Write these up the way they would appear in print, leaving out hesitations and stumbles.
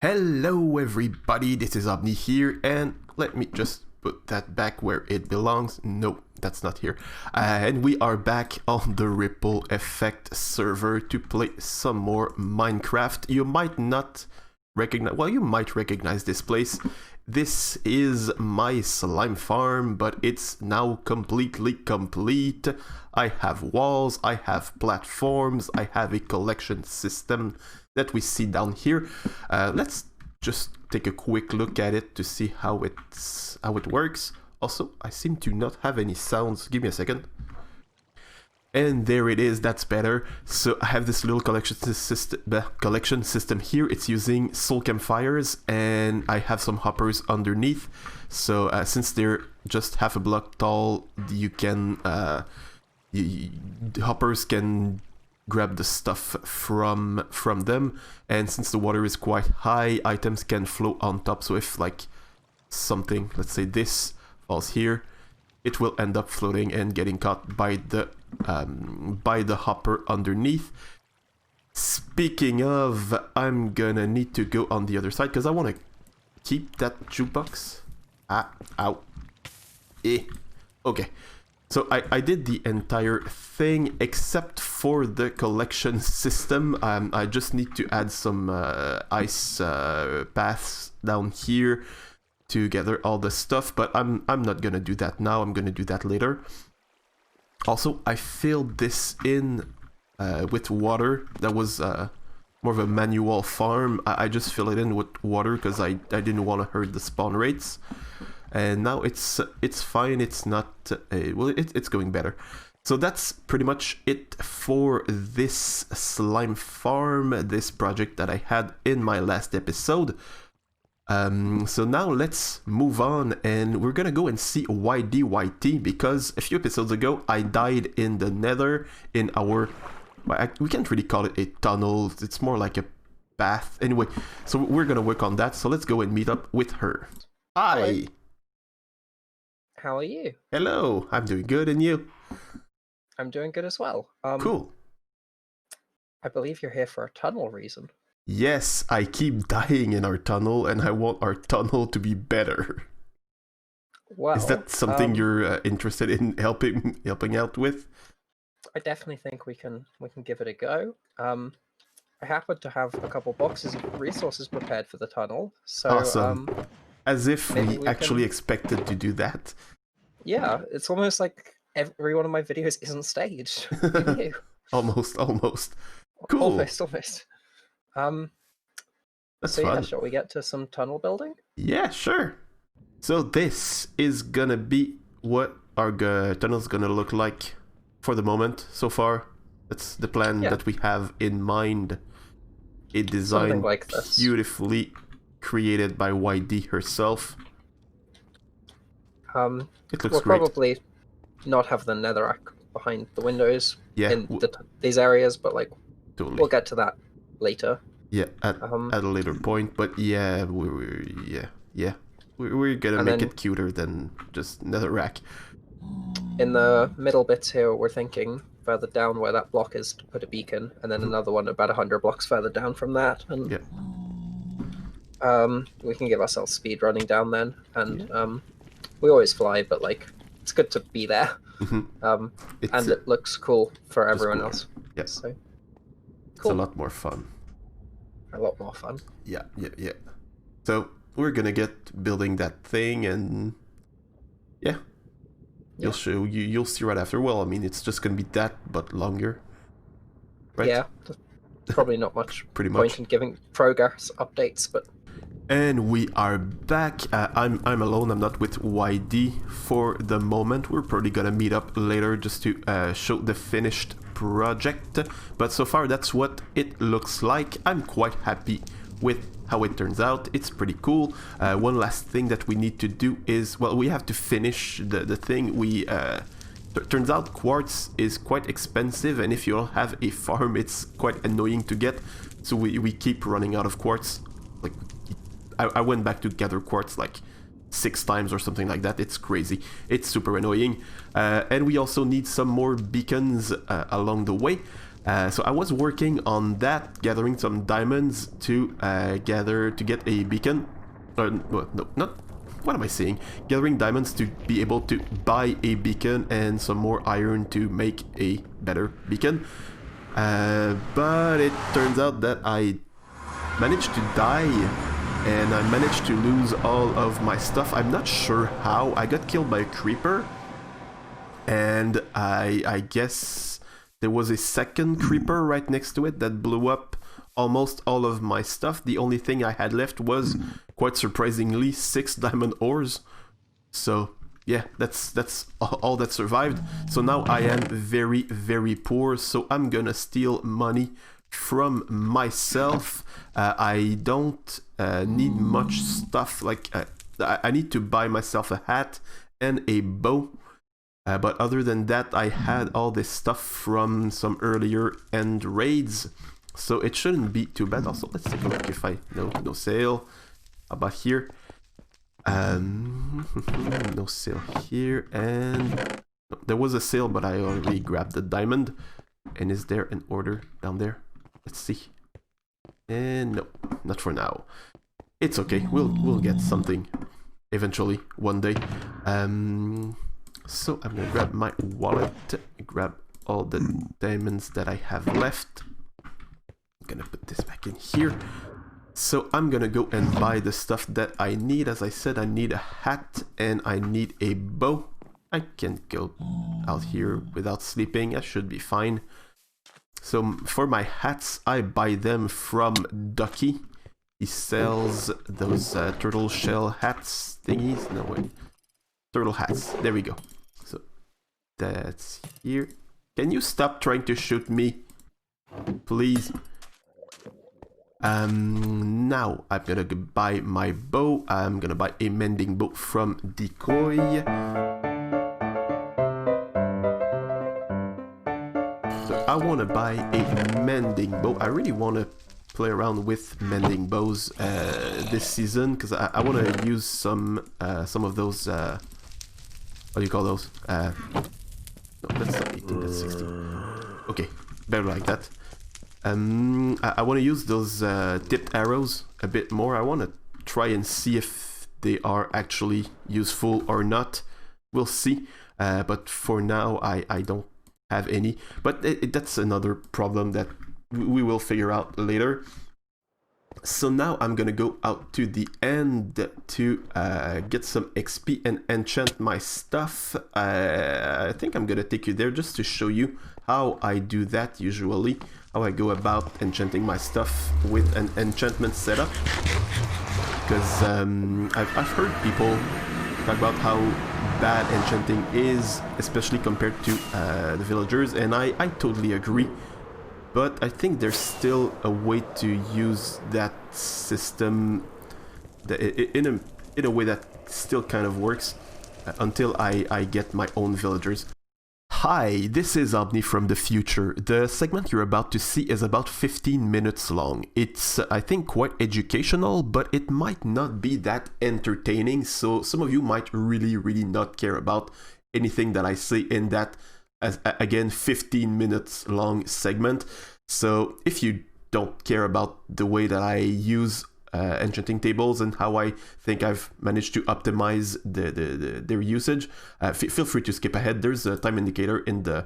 Hello everybody, this is Aubni here, and let me just put that back where it belongs. No, that's not here. And we are back on the Ripple Effect server to play some more Minecraft. You might not recognize, well, you might recognize this place. This is my slime farm, but it's now completely complete. I have walls, I have platforms, I have a collection system that we see down here. Let's just take a quick look at it to see how it works. Also, I seem to not have any sounds. Give me a second. And there it is, that's better. So I have this little collection system here. It's using soul campfires, and I have some hoppers underneath. So since they're just half a block tall, you can hoppers can grab the stuff from them, and since the water is quite high, items can float on top. So if like something, let's say this, falls here, it will end up floating and getting caught by the hopper underneath. Speaking of, I'm gonna need to go on the other side because I want to keep that jukebox. Ow. Okay. So I did the entire thing except for the collection system. I just need to add some ice paths down here to gather all the stuff, but I'm not gonna do that now. I'm gonna do that later. Also, I filled this in with water. That was more of a manual farm. I just fill it in with water because I didn't want to hurt the spawn rates. And now it's fine. It's not well, it's going better. So that's pretty much it for this slime farm, this project that I had in my last episode. So now let's move on, and we're gonna go and see YDYT, because a few episodes ago I died in the nether in our, we can't really call it a tunnel, it's more like a path. Anyway, so we're gonna work on that, so let's go and meet up with her. Hi! Hello. How are you? Hello, I'm doing good, and you? I'm doing good as well. Cool. I believe you're here for a tunnel reason. Yes, I keep dying in our tunnel, and I want our tunnel to be better. Well, is that something you're interested in helping out with? I definitely think we can give it a go. I happen to have a couple boxes of resources prepared for the tunnel, so awesome. As if we actually can... expected to do that. Yeah, it's almost like every one of my videos isn't staged. Almost. Cool. Almost. That's so fun. Yeah, shall we get to some tunnel building? Yeah, sure. So this is gonna be what our tunnel's gonna look like for the moment so far. That's the plan that we have in mind. A design like this. Beautifully created by YD herself. It looks we'll great. Probably not have the netherrack behind the windows in these areas, but like totally. We'll get to that later. Yeah, at a later point. But yeah, we're gonna make it cuter than just netherrack. In the middle bits here, we're thinking further down where that block is to put a beacon, and then another one about 100 blocks further down from that, and we can give ourselves speed running down then, and we always fly, but like it's good to be there, and it looks cool for everyone else. Yes, so it's a lot more fun. A lot more fun. Yeah. So we're gonna get building that thing, and you'll see right after. Well, I mean, it's just gonna be that, but longer, right? Yeah, probably not much Pretty point much in giving progress updates, but. And we are back. I'm alone. I'm not with YD for the moment. We're probably gonna meet up later just to show the finished project. But so far, that's what it looks like. I'm quite happy with how it turns out. It's pretty cool. One last thing that we need to do is, well, we have to finish the thing. Turns out quartz is quite expensive, and if you don't have a farm, it's quite annoying to get. So we keep running out of quartz. Like, I went back to gather quartz like 6 times or something like that. It's crazy. It's super annoying. And we also need some more beacons along the way. So I was working on that, gathering some diamonds to get a beacon. No, not. What am I saying? Gathering diamonds to be able to buy a beacon and some more iron to make a better beacon. But it turns out that I managed to die and I managed to lose all of my stuff. I'm not sure how. I got killed by a creeper, and I guess there was a second creeper right next to it that blew up almost all of my stuff. The only thing I had left was, quite surprisingly, 6 diamond ores. So yeah, that's all that survived. So now I am very, very poor, so I'm gonna steal money from myself. I don't need much stuff. Like I need to buy myself a hat and a bow, but other than that I had all this stuff from some earlier end raids, so it shouldn't be too bad. Also, let's take a look if I no sale. How about here? No sale here, and no, there was a sale, but I already grabbed the diamond. And is there an order down there? Let's see. And no, not for now. It's okay. We'll get something eventually one day. So I'm gonna grab my wallet, grab all the diamonds that I have left. I'm gonna put this back in here. So I'm gonna go and buy the stuff that I need. As I said, I need a hat and I need a bow. I can go out here without sleeping. I should be fine. So for my hats, I buy them from Duckie. He sells those turtle shell hats thingies. No, wait. Turtle hats. There we go. So that's here. Can you stop trying to shoot me? Please. Now I'm gonna buy my bow. I'm gonna buy a mending bow from Decoy. So I want to buy a mending bow. I really want to play around with mending bows this season, because I want to use some of those. What do you call those? No, that's not 18. That's 16. Okay, better like that. I want to use those tipped arrows a bit more. I want to try and see if they are actually useful or not. We'll see. But for now, I don't have any. But that's another problem that we will figure out later. So now I'm gonna go out to the end to get some XP and enchant my stuff. I think I'm gonna take you there just to show you how I do that usually. How I go about enchanting my stuff with an enchantment setup. Because I've heard people talk about how bad enchanting is, especially compared to the villagers, and I totally agree. But I think there's still a way to use that system in a way that still kind of works until I get my own villagers. Hi, this is Aubni from the future. The segment you're about to see is about 15 minutes long. It's, I think, quite educational, but it might not be that entertaining, so some of you might really not care about anything that I say in that, as again, 15 minutes long segment. So if you don't care about the way that I use enchanting tables and how I think I've managed to optimize their usage, feel free to skip ahead. There's a time indicator in the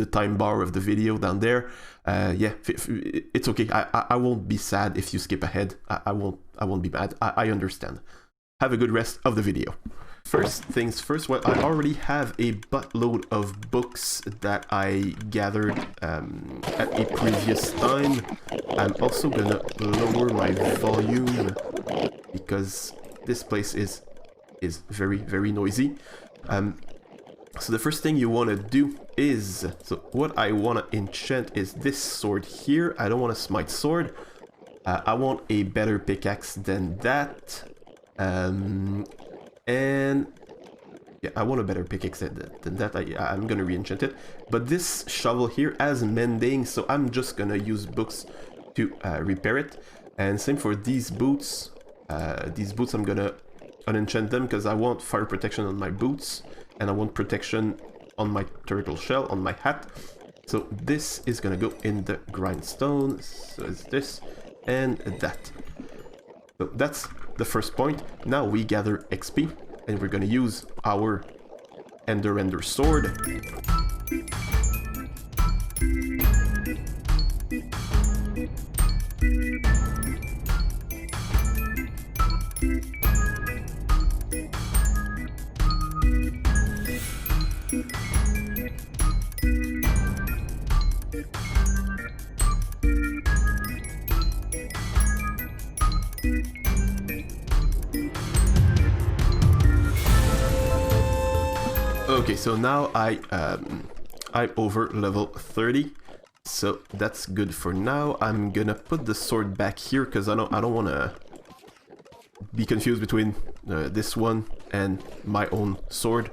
time bar of the video down there. Yeah, it's okay. I won't be sad if you skip ahead. I won't be mad. I understand. Have a good rest of the video. First things first, well, I already have a buttload of books that I gathered at a previous time. I'm also gonna lower my volume because this place is very noisy. So the first thing you want to do is, so what I want to enchant is this sword here. I don't want a smite sword. I want a better pickaxe than that. And yeah, I want a better pickaxe than that. I'm gonna re-enchant it. But this shovel here has mending, so I'm just gonna use books to repair it. And same for these boots. These boots I'm gonna unenchant them because I want fire protection on my boots and I want protection on my turtle shell, on my hat. So this is gonna go in the grindstone, so it's this and that. So that's the first point. Now we gather XP and we're gonna use our Ender sword. Okay, so now I'm over level 30, so that's good for now. I'm gonna put the sword back here because I don't want to be confused between this one and my own sword.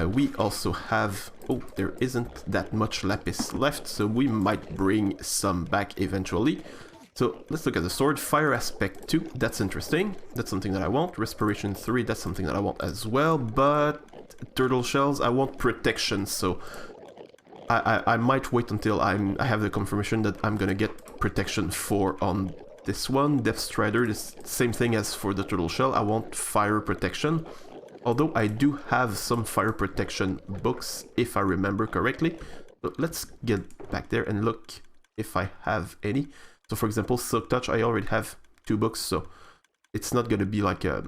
We also have... oh, there isn't that much lapis left, so we might bring some back eventually. So let's look at the sword. Fire aspect 2, that's interesting. That's something that I want. Respiration 3, that's something that I want as well, but... turtle shells, I want protection, so I might wait until I have the confirmation that I'm gonna get protection 4 on this one. Depth Strider, the same thing as for the turtle shell. I want fire protection, although I do have some fire protection books if I remember correctly. So let's get back there and look if I have any. So for example, Silk Touch, I already have 2 books, so it's not gonna be like a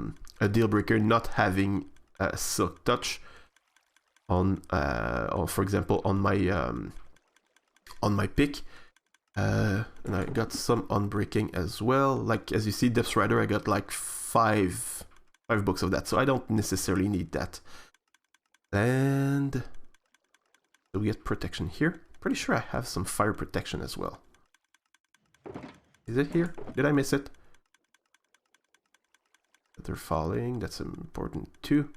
deal breaker not having Silk Touch on, or for example, on my pick. And I got some Unbreaking as well. Like as you see, Depth Rider, I got like five books of that, so I don't necessarily need that. And do we get protection here? Pretty sure I have some fire protection as well. Is it here? Did I miss it? They're falling. That's important too.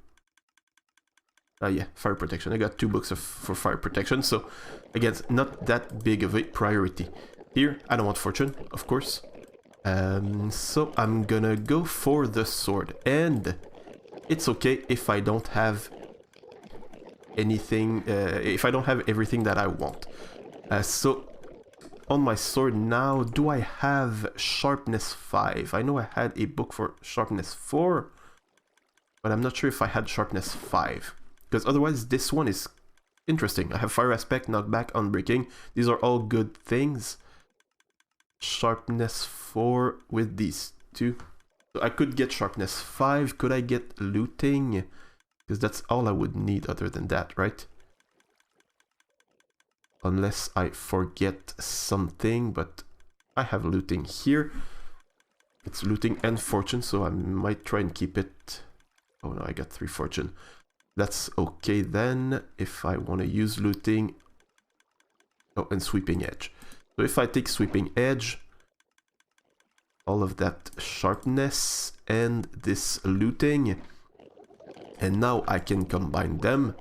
Yeah, fire protection. I got 2 books for fire protection, so again, it's not that big of a priority. Here, I don't want fortune, of course. So I'm gonna go for the sword, and it's okay if I don't have anything, if I don't have everything that I want. So on my sword now, do I have sharpness 5? I know I had a book for sharpness 4, but I'm not sure if I had sharpness 5. Because otherwise this one is interesting. I have fire aspect, knockback, unbreaking. These are all good things. Sharpness 4 with these 2. So I could get sharpness 5. Could I get looting? Because that's all I would need other than that, right? Unless I forget something, but I have looting here. It's looting and fortune, so I might try and keep it. Oh no, I got 3 fortune. That's okay then, if I want to use looting. Oh, and sweeping edge. So if I take sweeping edge, all of that sharpness and this looting, and now I can combine them.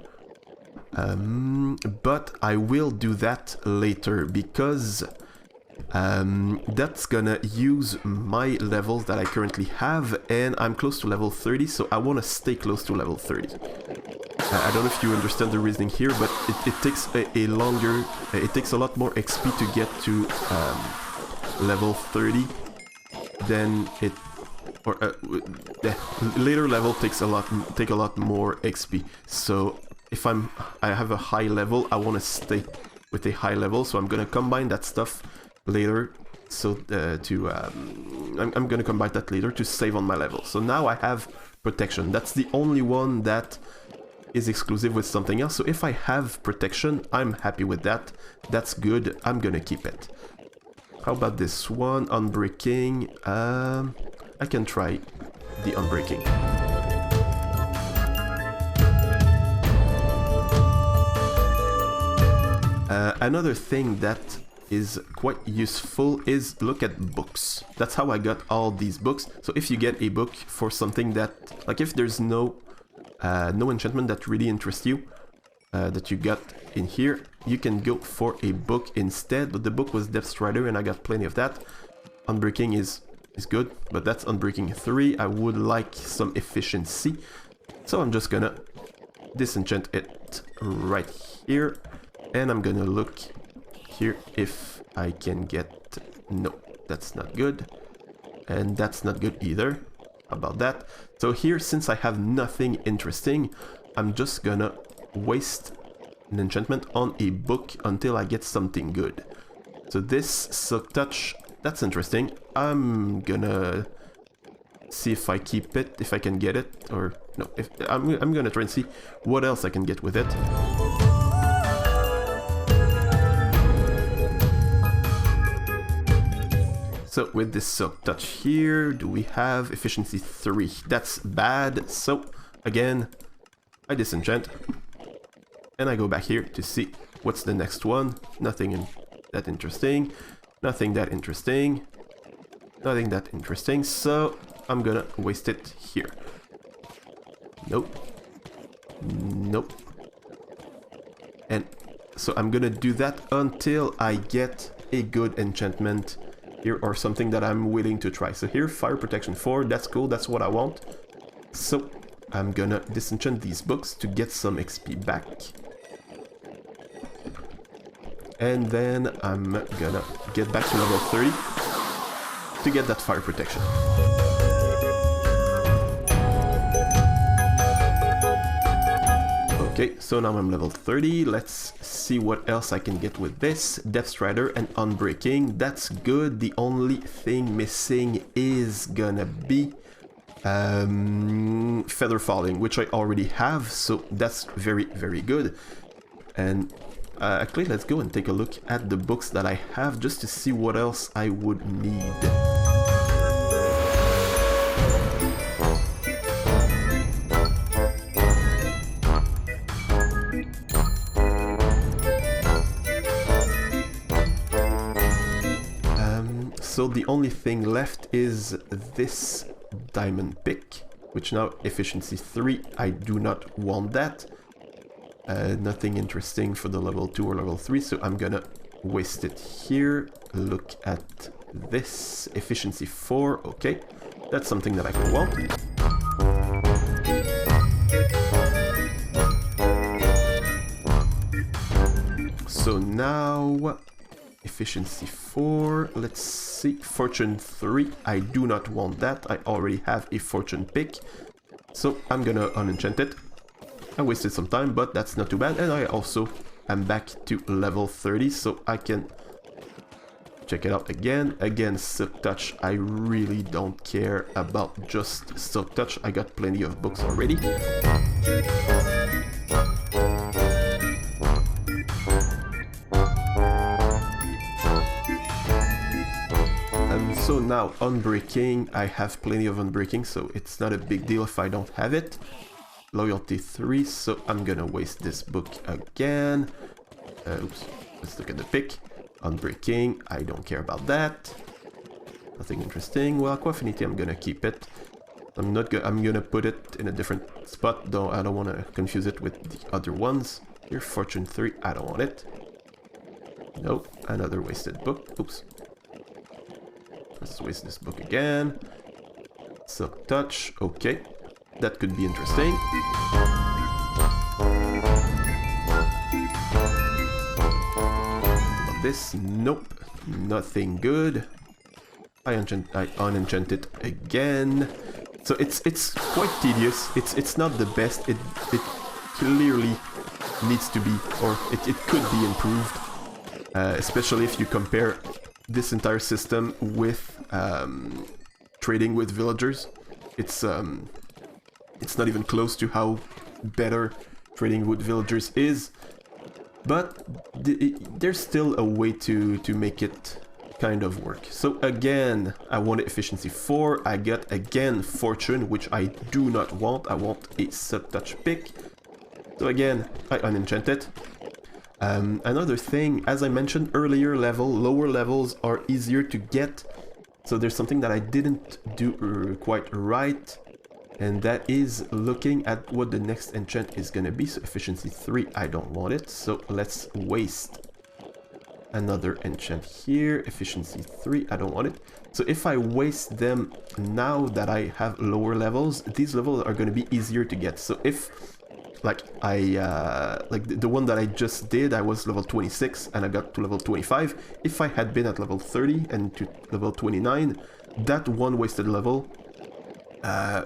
But I will do that later because that's gonna use my levels that I currently have, and I'm close to level 30, so I want to stay close to level 30. I don't know if you understand the reasoning here, but it takes a longer, it takes a lot more XP to get to level 30 than it, or the later level take a lot more XP. So if I have a high level, I want to stay with a high level, so I'm gonna combine that stuff later. So I'm gonna combine that later to save on my level. So now I have protection. That's the only one that is exclusive with something else. So if I have protection, I'm happy with that. That's good. I'm gonna keep it. How about this one? Unbreaking. I can try the Unbreaking. Another thing that is quite useful is look at books. That's how I got all these books. So if you get a book for something that, like if there's no enchantment that really interests you, that you got in here, you can go for a book instead. But the book was Depth Strider and I got plenty of that. Unbreaking is is good, but that's unbreaking 3. I would like some efficiency, so I'm just gonna disenchant it right here, and I'm gonna look here if I can get... No, that's not good, and that's not good either. How about that? So here, since I have nothing interesting, I'm just gonna waste an enchantment on a book until I get something good. So this Silk Touch, that's interesting. I'm gonna see if I keep it, if I can get it, or no, if I'm gonna try and see what else I can get with it. So with this Silk Touch here, do we have efficiency 3? That's bad. So again, I disenchant, and I go back here to see what's the next one. Nothing that interesting, nothing that interesting, nothing that interesting. So I'm gonna waste it here. Nope. Nope. And so I'm gonna do that until I get a good enchantment here, or something that I'm willing to try. So here, Fire Protection 4, that's cool, that's what I want. So I'm gonna disenchant these books to get some XP back. And then I'm gonna get back to level 30 to get that Fire Protection. Okay, so now I'm level 30. Let's see what else I can get with this. Depth Strider and Unbreaking. That's good. The only thing missing is gonna be Feather Falling, which I already have, so that's very, very good. And actually, let's go and take a look at the books that I have just to see what else I would need. So the only thing left is this diamond pick, which now efficiency 3. I do not want that. Nothing interesting for the level 2 or level 3, so I'm gonna waste it here. Look at this, efficiency 4. Okay, that's something that I can want. So now efficiency 4, let's see, fortune 3, I do not want that, I already have a fortune pick, so I'm gonna unenchant it. I wasted some time, but that's not too bad, and I also am back to level 30, so I can check it out again. Again, Silk Touch, I really don't care about just Silk Touch, I got plenty of books already. So now, Unbreaking, I have plenty of Unbreaking, so it's not a big deal if I don't have it. Loyalty 3, so I'm gonna waste this book again. Oops, let's look at the pick. Unbreaking, I don't care about that. Nothing interesting. Well, Aquafinity, I'm gonna keep it. I'm gonna put it in a different spot, though I don't want to confuse it with the other ones. Here, Fortune 3, I don't want it. Nope, another wasted book. Oops. Let's waste this book again. Silk Touch, okay. That could be interesting. About this, nope. Nothing good. I unenchant it again. So it's quite tedious. It's not the best. It clearly needs to be, or it could be improved. Especially if you compare this entire system with trading with villagers. It's not even close to how better trading with villagers is, but there's still a way to make it kind of work. So again, I wanted efficiency 4, I get again fortune, which I do not want. I want a Silk Touch pick. So again, I unenchant it. Another thing, as I mentioned earlier, lower levels are easier to get. So there's something that I didn't do quite right, and that is looking at what the next enchant is gonna be. So efficiency 3, I don't want it, so let's waste another enchant here, efficiency 3, I don't want it. So if I waste them now that I have lower levels, these levels are going to be easier to get. So if, like, the one that I just did, I was level 26 and I got to level 25. If I had been at level 30 and to level 29, that one wasted level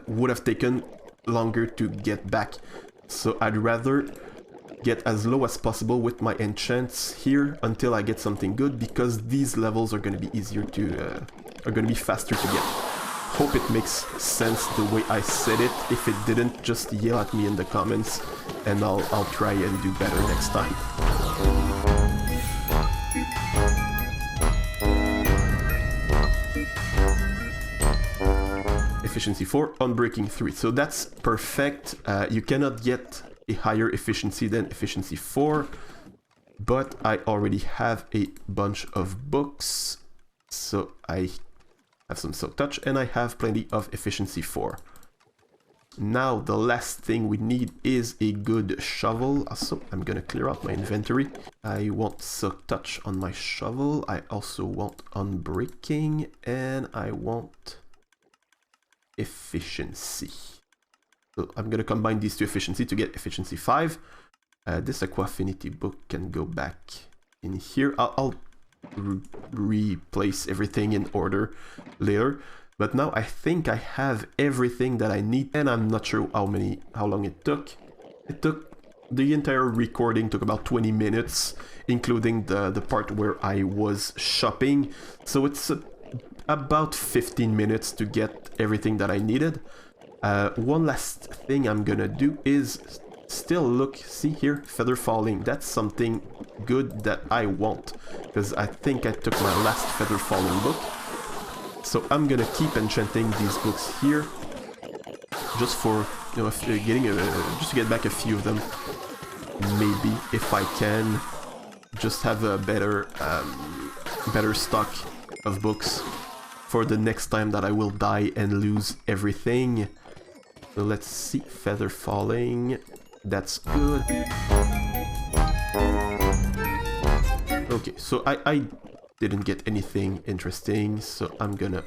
would have taken longer to get back. So I'd rather get as low as possible with my enchants here until I get something good, because these levels are going to be easier to, are going to be faster to get. Hope it makes sense the way I said it. If it didn't, just yell at me in the comments and I'll try and do better next time. Efficiency 4, Unbreaking 3. So that's perfect. You cannot get a higher efficiency than efficiency 4, but I already have a bunch of books, so I have some Silk Touch and I have plenty of efficiency 4. Now the last thing we need is a good shovel. So I'm gonna clear out my inventory. I want Silk Touch on my shovel. I also want Unbreaking, and I want efficiency. So I'm gonna combine these two efficiency to get efficiency 5. This Aqua Affinity book can go back in here. I'll replace everything in order later. But now I think I have everything that I need, and I'm not sure how long it took. The entire recording took about 20 minutes, including the part where I was shopping. So it's about 15 minutes to get everything that I needed. One last thing I'm gonna do is still look, see here, Feather Falling. That's something good that I want, because I think I took my last Feather Falling book. So I'm gonna keep enchanting these books here, just for, you know, getting just to get back a few of them. Maybe if I can, just have a better stock of books for the next time that I will die and lose everything. So let's see, Feather Falling, that's good. Okay, so I didn't get anything interesting, so I'm gonna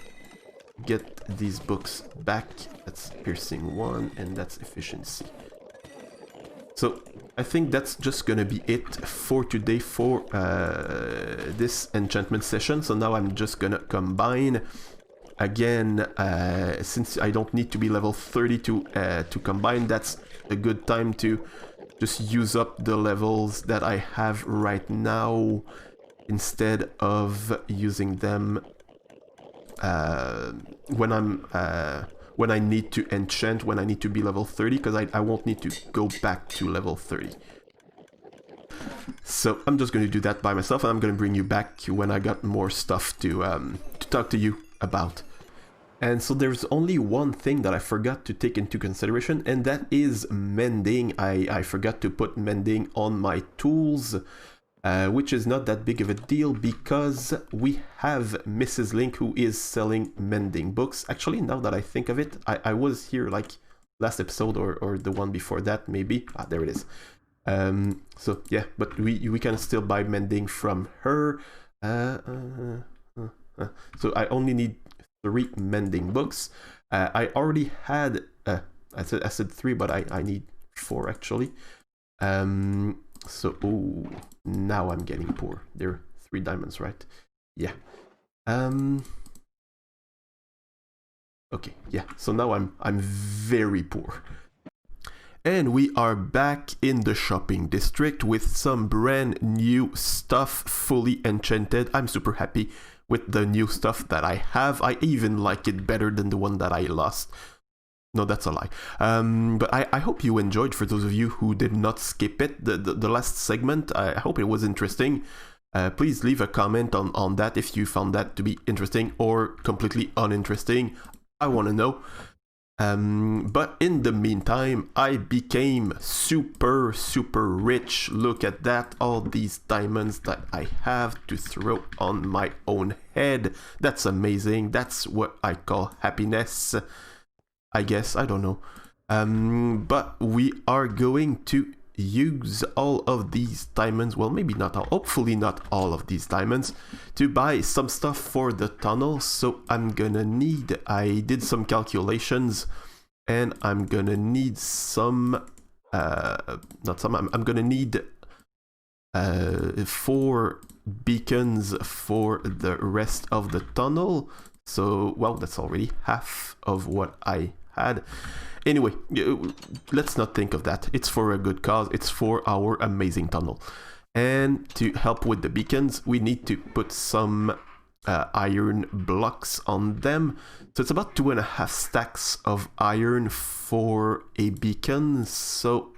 get these books back. That's Piercing 1 and that's Efficiency. So I think that's just gonna be it for today for this enchantment session. So now I'm just gonna combine again, since I don't need to be level 30 to combine. That's a good time to just use up the levels that I have right now, instead of using them when I need to enchant, when I need to be level 30, because I won't need to go back to level 30. So I'm just going to do that by myself, and I'm going to bring you back when I got more stuff to talk to you about. And so there's only one thing that I forgot to take into consideration, and that is mending. I forgot to put mending on my tools, which is not that big of a deal because we have Mrs. Link who is selling mending books. Actually, now that I think of it, I was here like last episode or the one before that maybe. Ah, there it is. So yeah, but we can still buy mending from her. So I only need 3 mending books. I already had, I said 3, but I need 4 actually. So, oh, now I'm getting poor. There are 3 diamonds, right? Yeah. Okay, yeah. So now I'm very poor. And we are back in the shopping district with some brand new stuff, fully enchanted. I'm super happy with the new stuff that I have. I even like it better than the one that I lost. No, that's a lie. But I hope you enjoyed, for those of you who did not skip it, the last segment. I hope it was interesting. Please leave a comment on that if you found that to be interesting or completely uninteresting. I want to know. But in the meantime, I became super rich. Look at that, all these diamonds that I have to throw on my own head. That's amazing. That's what I call happiness, I guess. I don't know. But we are going to use all of these diamonds, well, maybe not all, hopefully not all of these diamonds, to buy some stuff for the tunnel. So I'm gonna need, I did some calculations, and I'm gonna need some, I'm gonna need 4 beacons for the rest of the tunnel. So, well, that's already half of what I had. Anyway, let's not think of that. It's for a good cause. It's for our amazing tunnel. And to help with the beacons, we need to put some iron blocks on them. So it's about 2.5 stacks of iron for a beacon. So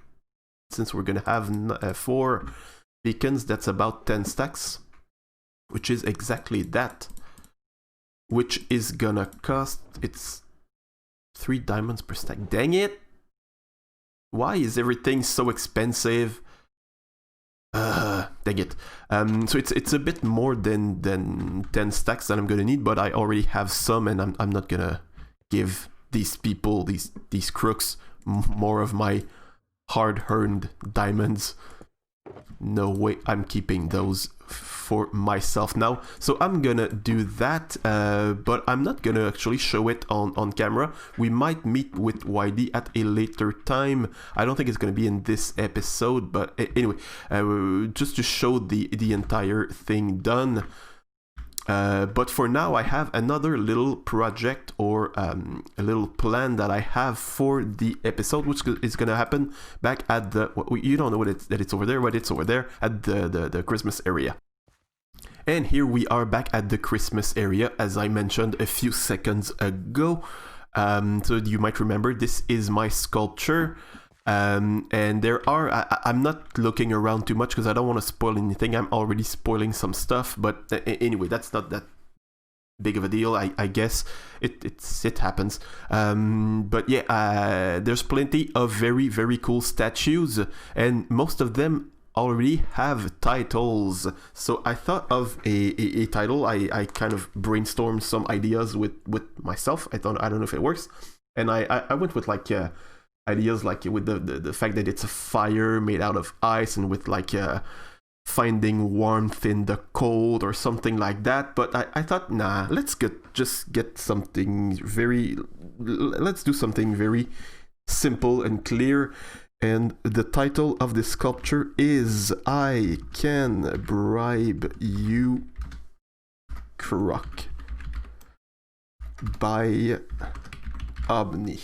since we're gonna have 4 beacons, that's about 10 stacks, which is exactly that. Which is gonna cost, it's 3 diamonds per stack. Dang it! Why is everything so expensive? Dang it. So it's a bit more than 10 stacks that I'm gonna need, but I already have some, and I'm not gonna give these people, these crooks, more of my hard-earned diamonds. No way, I'm keeping those for myself now. So I'm gonna do that, but I'm not gonna actually show it on camera. We might meet with YD at a later time. I don't think it's gonna be in this episode, but anyway, just to show the entire thing done. But for now, I have another little project or a little plan that I have for the episode, which is going to happen back at the, you don't know that it's over there, but it's over there at the Christmas area. And here we are back at the Christmas area, as I mentioned a few seconds ago. So you might remember, this is my sculpture. And there are, I'm not looking around too much because I don't want to spoil anything. I'm already spoiling some stuff, but anyway, that's not that big of a deal. I guess it happens. But yeah, there's plenty of very, very cool statues, and most of them already have titles. So I thought of a title. I kind of brainstormed some ideas with myself. I don't know if it works, and I went with like ideas like with the fact that it's a fire made out of ice, and with like finding warmth in the cold or something like that. But I thought, nah, let's get something very, let's do something very simple and clear. And the title of this sculpture is I Can Bribe You Croc by Aubni.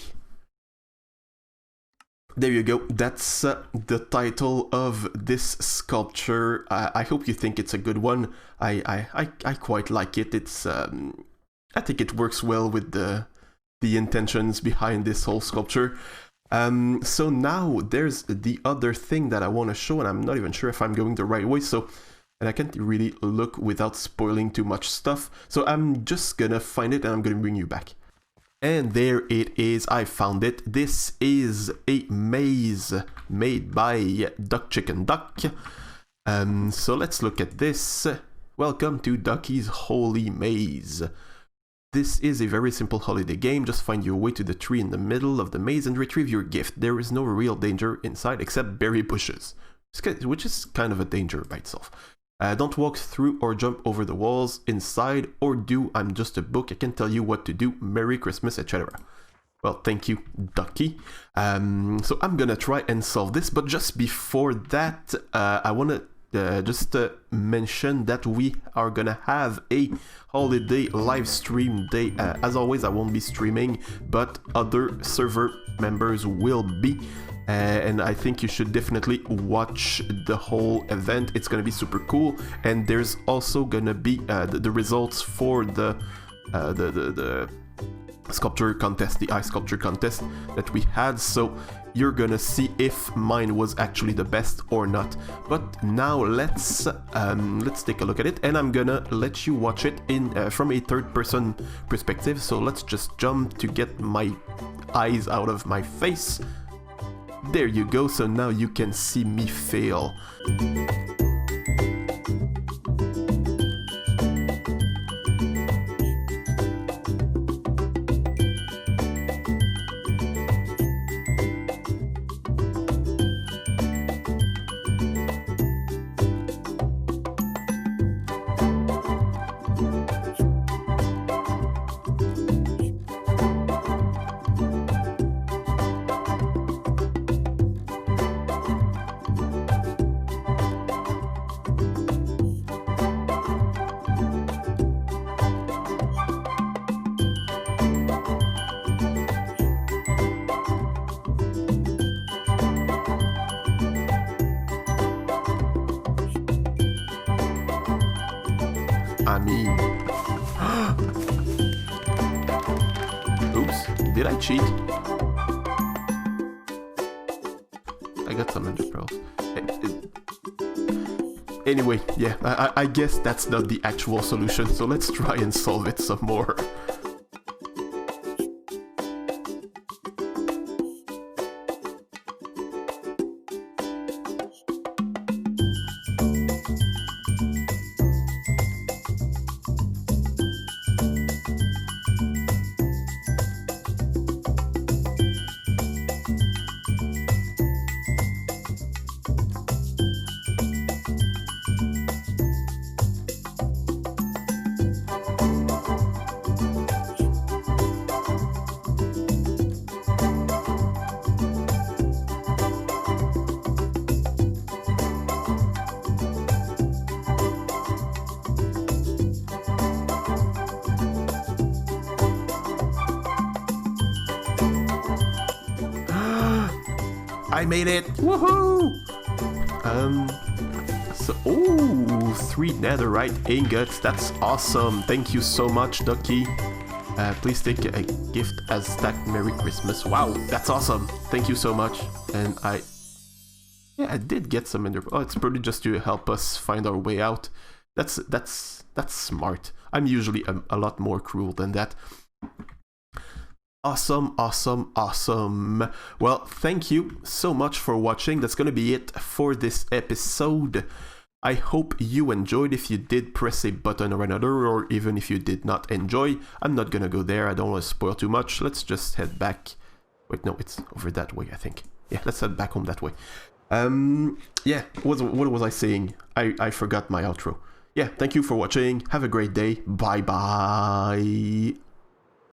There you go, that's the title of this sculpture. I hope you think it's a good one. I quite like it. It's I think it works well with the intentions behind this whole sculpture. So now there's the other thing that I want to show, and I'm not even sure if I'm going the right way, so, and I can't really look without spoiling too much stuff, so I'm just gonna find it and I'm gonna bring you back. And there it is, I found it. This is a maze made by Duck. So let's look at this. Welcome to Duckie's Holy Maze. This is a very simple holiday game. Just find your way to the tree in the middle of the maze and retrieve your gift. There is no real danger inside except berry bushes, which is kind of a danger by itself. Don't walk through or jump over the walls inside, or do. I'm just a book. I can tell you what to do. Merry Christmas, etc. Well, thank you, Duckie. So I'm gonna try and solve this, but just before that, I wanna just mention that we are gonna have a holiday live stream day. As always, I won't be streaming, but other server members will be. And I think you should definitely watch the whole event. It's gonna be super cool, and there's also gonna be the results for the sculpture contest, the ice sculpture contest that we had. So you're gonna see if mine was actually the best or not. But now let's take a look at it, and I'm gonna let you watch it in from a third-person perspective. So let's just jump to get my eyes out of my face. There you go, so now you can see me fail. I mean... Oops, did I cheat? I got some ender pearls. Anyway, yeah, I guess that's not the actual solution, so let's try and solve it some more. I made it! Woohoo! So, ooh, 3 netherite ingots. That's awesome. Thank you so much, Duckie. Please take a gift as stacked Merry Christmas. Wow, that's awesome. Thank you so much. And yeah, I did get some ender. Oh, it's probably just to help us find our way out. That's smart. I'm usually a lot more cruel than that. Awesome, awesome, awesome. Well, thank you so much for watching. That's gonna be it for this episode. I hope you enjoyed. If you did, press a button or another, or even if you did not enjoy, I'm not gonna go there. I don't want to spoil too much. Let's just head back. Wait, no, it's over that way, I think. Yeah, let's head back home that way. Yeah, what was I saying? I forgot my outro. Yeah, thank you for watching. Have a great day. Bye-bye.